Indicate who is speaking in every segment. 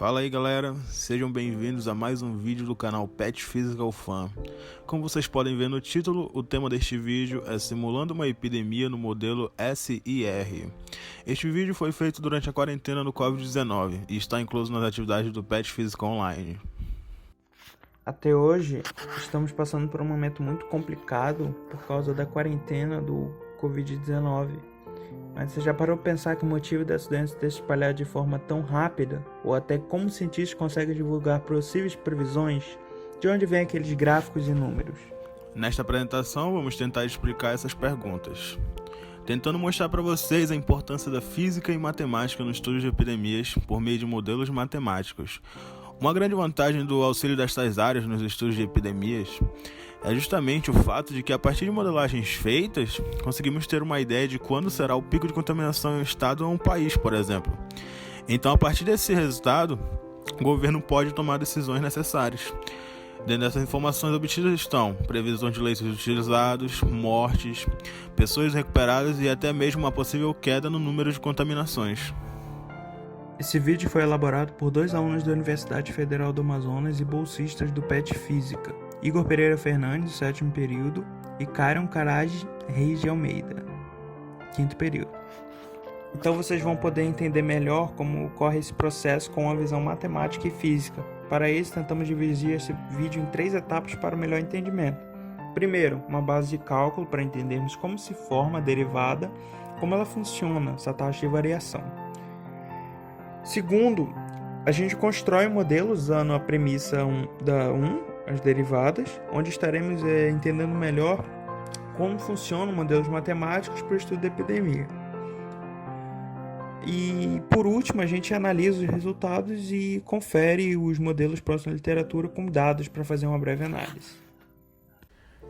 Speaker 1: Fala aí galera, sejam bem-vindos a mais um vídeo do canal Pet Physical Fan. Como vocês podem ver no título, o tema deste vídeo é simulando uma epidemia no modelo SIR. Este vídeo foi feito durante a quarentena do Covid-19 e está incluso nas atividades do Pet Physical Online.
Speaker 2: Até hoje, estamos passando por um momento muito complicado por causa da quarentena do Covid-19. Mas você já parou para pensar que o motivo dessa doença ter se espalhado de forma tão rápida? Ou até como cientistas conseguem divulgar possíveis previsões? De onde vêm aqueles gráficos e números?
Speaker 1: Nesta apresentação, vamos tentar explicar essas perguntas, tentando mostrar para vocês a importância da física e matemática no estudo de epidemias por meio de modelos matemáticos. Uma grande vantagem do auxílio destas áreas nos estudos de epidemias é justamente o fato de que, a partir de modelagens feitas, conseguimos ter uma ideia de quando será o pico de contaminação em um estado ou um país, por exemplo. Então, a partir desse resultado, o governo pode tomar decisões necessárias. Dentro dessas informações obtidas estão previsões de leitos utilizados, mortes, pessoas recuperadas e até mesmo uma possível queda no número de contaminações.
Speaker 2: Esse vídeo foi elaborado por dois alunos da Universidade Federal do Amazonas e bolsistas do PET Física, Igor Pereira Fernandes, 7º período, e Karen Carage Reis de Almeida, 5º período. Então vocês vão poder entender melhor como ocorre esse processo com uma visão matemática e física. Para isso, tentamos dividir esse vídeo em 3 etapas para o melhor entendimento. Primeiro, uma base de cálculo para entendermos como se forma a derivada, como ela funciona, essa taxa de variação. Segundo, a gente constrói um modelo usando a premissa as derivadas, onde estaremos entendendo melhor como funcionam modelos matemáticos para o estudo da epidemia. E, por último, a gente analisa os resultados e confere os modelos próximos à literatura com dados para fazer uma breve análise.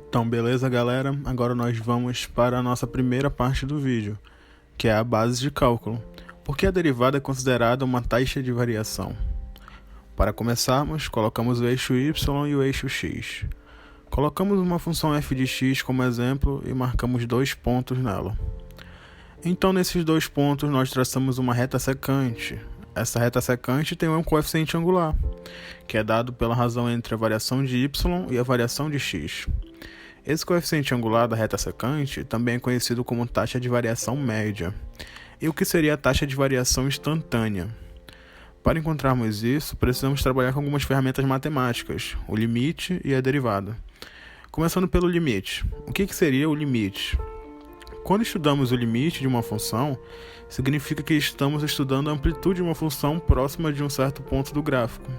Speaker 1: Então, beleza, galera? Agora nós vamos para a nossa primeira parte do vídeo, que é a base de cálculo. Por que a derivada é considerada uma taxa de variação? Para começarmos, colocamos o eixo y e o eixo x. Colocamos uma função f de x como exemplo e marcamos 2 pontos nela. Então, nesses 2 pontos, nós traçamos uma reta secante. Essa reta secante tem um coeficiente angular, que é dado pela razão entre a variação de y e a variação de x. Esse coeficiente angular da reta secante também é conhecido como taxa de variação média. E o que seria a taxa de variação instantânea? Para encontrarmos isso, precisamos trabalhar com algumas ferramentas matemáticas, o limite e a derivada. Começando pelo limite. O que seria o limite? Quando estudamos o limite de uma função, significa que estamos estudando a amplitude de uma função próxima de um certo ponto do gráfico.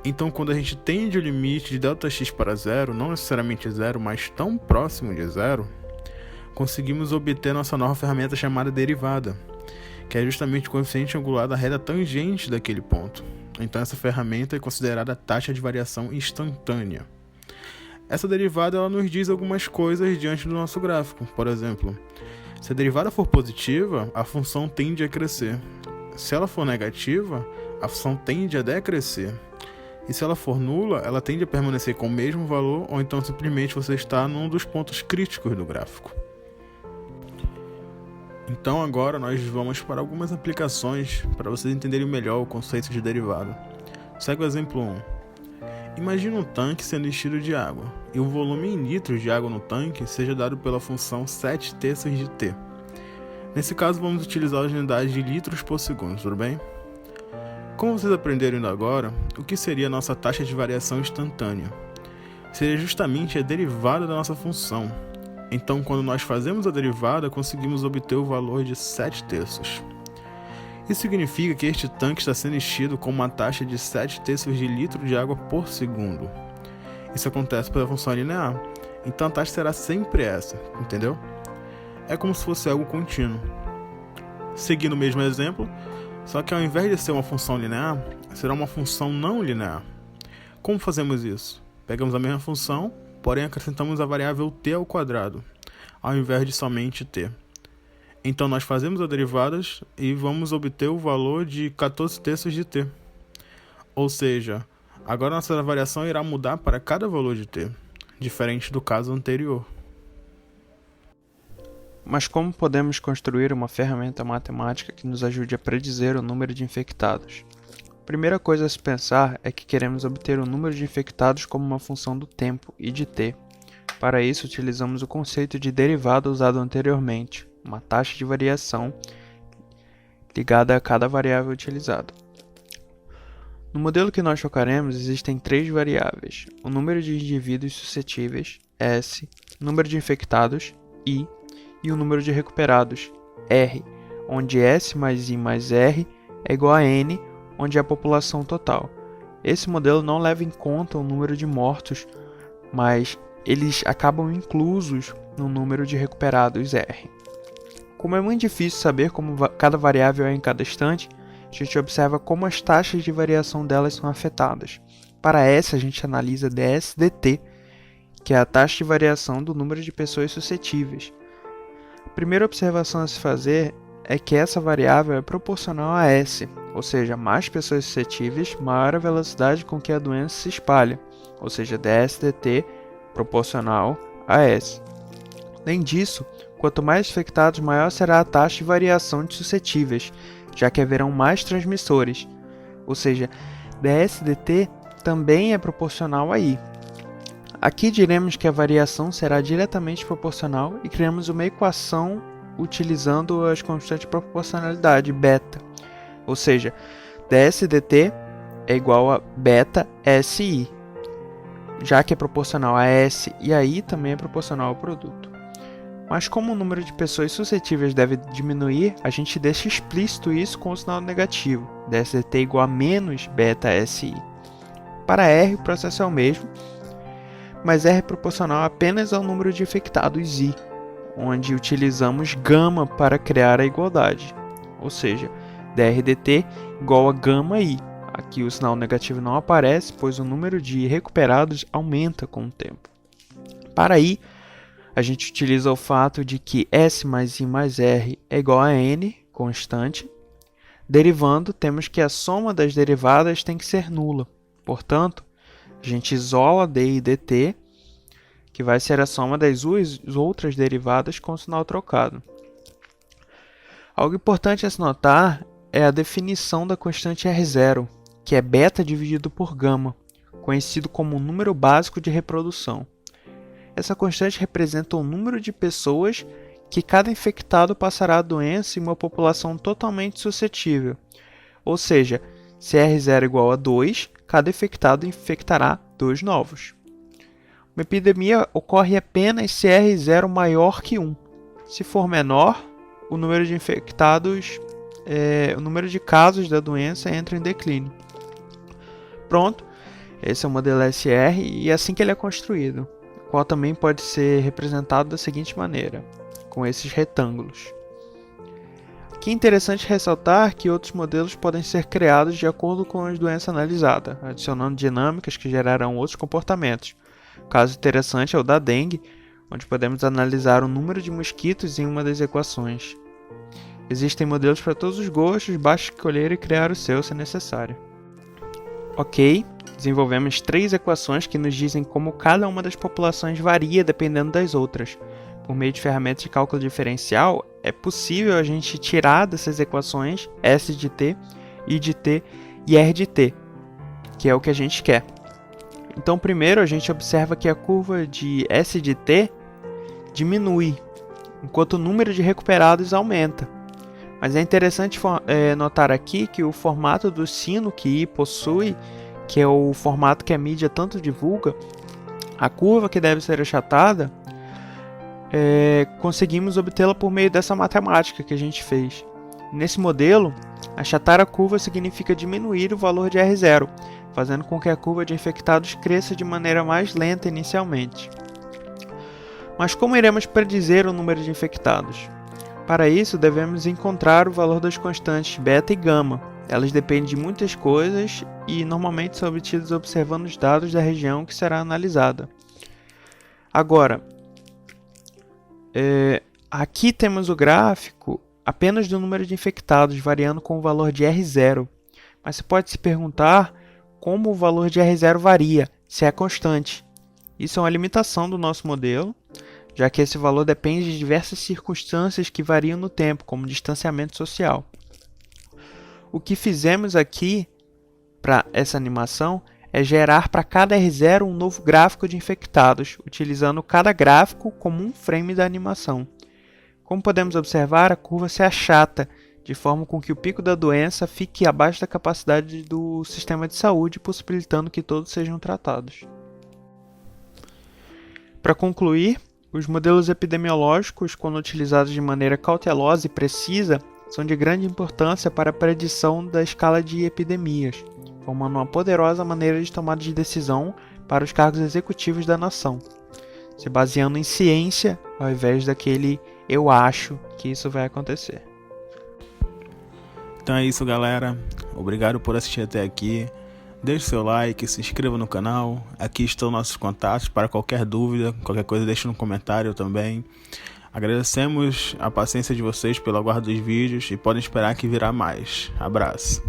Speaker 1: Então, quando a gente tende o limite de Δx para zero, não necessariamente zero, mas tão próximo de zero, conseguimos obter nossa nova ferramenta chamada derivada, que é justamente o coeficiente angular da reta tangente daquele ponto. Então essa ferramenta é considerada a taxa de variação instantânea. Essa derivada ela nos diz algumas coisas diante do nosso gráfico. Por exemplo, se a derivada for positiva, a função tende a crescer. Se ela for negativa, a função tende a decrescer. E se ela for nula, ela tende a permanecer com o mesmo valor, ou então simplesmente você está num dos pontos críticos do gráfico. Então agora nós vamos para algumas aplicações para vocês entenderem melhor o conceito de derivada. Segue o exemplo 1. Imagine um tanque sendo enchido de água, e o volume em litros de água no tanque seja dado pela função 7/3 de t. Nesse caso vamos utilizar as unidades de litros por segundo, tudo bem? Como vocês aprenderam ainda agora, o que seria a nossa taxa de variação instantânea? Seria justamente a derivada da nossa função. Então, quando nós fazemos a derivada, conseguimos obter o valor de 7/3. Isso significa que este tanque está sendo enchido com uma taxa de 7/3 de litro de água por segundo. Isso acontece pela função linear, então a taxa será sempre essa, entendeu? É como se fosse algo contínuo. Seguindo o mesmo exemplo, só que ao invés de ser uma função linear, será uma função não linear. Como fazemos isso? Pegamos a mesma função, porém acrescentamos a variável t ao quadrado, ao invés de somente t. Então nós fazemos as derivadas e vamos obter o valor de 14/3 de t. Ou seja, agora nossa variação irá mudar para cada valor de t, diferente do caso anterior.
Speaker 2: Mas como podemos construir uma ferramenta matemática que nos ajude a predizer o número de infectados? Primeira coisa a se pensar é que queremos obter o número de infectados como uma função do tempo e de t. Para isso, utilizamos o conceito de derivada usado anteriormente, uma taxa de variação ligada a cada variável utilizada. No modelo que nós focaremos, existem três variáveis: o número de indivíduos suscetíveis, S, o número de infectados, I, e o número de recuperados, R, onde S mais I mais R é igual a N, onde é a população total. Esse modelo não leva em conta o número de mortos, mas eles acabam inclusos no número de recuperados R. Como é muito difícil saber como cada variável é em cada instante, a gente observa como as taxas de variação delas são afetadas. Para essa, a gente analisa ds/dt, que é a taxa de variação do número de pessoas suscetíveis. A primeira observação a se fazer é que essa variável é proporcional a S, ou seja, mais pessoas suscetíveis, maior a velocidade com que a doença se espalha, ou seja, ds/dt proporcional a S. Além disso, quanto mais infectados, maior será a taxa de variação de suscetíveis, já que haverão mais transmissores, ou seja, ds/dt também é proporcional a I. Aqui diremos que a variação será diretamente proporcional e criamos uma equação utilizando as constantes de proporcionalidade beta, ou seja, ds/dt é igual a beta SI, já que é proporcional a S e a I também é proporcional ao produto. Mas como o número de pessoas suscetíveis deve diminuir, a gente deixa explícito isso com o sinal negativo, ds/dt igual a menos beta SI. Para R, o processo é o mesmo, mas R é proporcional apenas ao número de infectados I, onde utilizamos gama para criar a igualdade, ou seja, dr/dt igual a gama I. Aqui o sinal negativo não aparece, pois o número de recuperados aumenta com o tempo. Para I, a gente utiliza o fato de que S mais I mais R é igual a N, constante. Derivando, temos que a soma das derivadas tem que ser nula. Portanto, a gente isola d e dt, que vai ser a soma das outras derivadas com o sinal trocado. Algo importante a se notar é a definição da constante R0, que é beta dividido por gama, conhecido como número básico de reprodução. Essa constante representa o número de pessoas que cada infectado passará a doença em uma população totalmente suscetível. Ou seja, se R0 é igual a 2, cada infectado infectará 2 novos. Uma epidemia ocorre apenas se R0 maior que 1. Se for menor, o número de infectados, o número de casos da doença entra em declínio. Pronto, esse é o modelo SR e é assim que ele é construído, o qual também pode ser representado da seguinte maneira, com esses retângulos. Aqui é interessante ressaltar que outros modelos podem ser criados de acordo com a doença analisada, adicionando dinâmicas que gerarão outros comportamentos. O caso interessante é o da dengue, onde podemos analisar o número de mosquitos em uma das equações. Existem modelos para todos os gostos, basta escolher e criar o seu se necessário. Ok, desenvolvemos 3 equações que nos dizem como cada uma das populações varia dependendo das outras. Por meio de ferramentas de cálculo diferencial, é possível a gente tirar dessas equações S de t, I de t e R de t, que é o que a gente quer. Então, primeiro a gente observa que a curva de S de t diminui, enquanto o número de recuperados aumenta. Mas é interessante notar aqui que o formato do sino que I possui, que é o formato que a mídia tanto divulga, a curva que deve ser achatada, conseguimos obtê-la por meio dessa matemática que a gente fez. Nesse modelo, achatar a curva significa diminuir o valor de R0, fazendo com que a curva de infectados cresça de maneira mais lenta inicialmente. Mas como iremos predizer o número de infectados? Para isso, devemos encontrar o valor das constantes beta e gama. Elas dependem de muitas coisas e normalmente são obtidas observando os dados da região que será analisada. Agora, aqui temos o gráfico apenas do número de infectados, variando com o valor de R0. Mas você pode se perguntar como o valor de R0 varia, se é constante. Isso é uma limitação do nosso modelo, já que esse valor depende de diversas circunstâncias que variam no tempo, como distanciamento social. O que fizemos aqui para essa animação é gerar para cada R0 um novo gráfico de infectados, utilizando cada gráfico como um frame da animação. Como podemos observar, a curva se achata, de forma com que o pico da doença fique abaixo da capacidade do sistema de saúde, possibilitando que todos sejam tratados. Para concluir, os modelos epidemiológicos, quando utilizados de maneira cautelosa e precisa, são de grande importância para a predição da escala de epidemias, formando uma poderosa maneira de tomada de decisão para os cargos executivos da nação, se baseando em ciência ao invés daquele "eu acho que isso vai acontecer".
Speaker 1: Então é isso, galera. Obrigado por assistir até aqui. Deixe seu like, se inscreva no canal. Aqui estão nossos contatos para qualquer dúvida, qualquer coisa deixe no comentário também. Agradecemos a paciência de vocês pelo aguardo dos vídeos e podem esperar que virá mais. Abraço.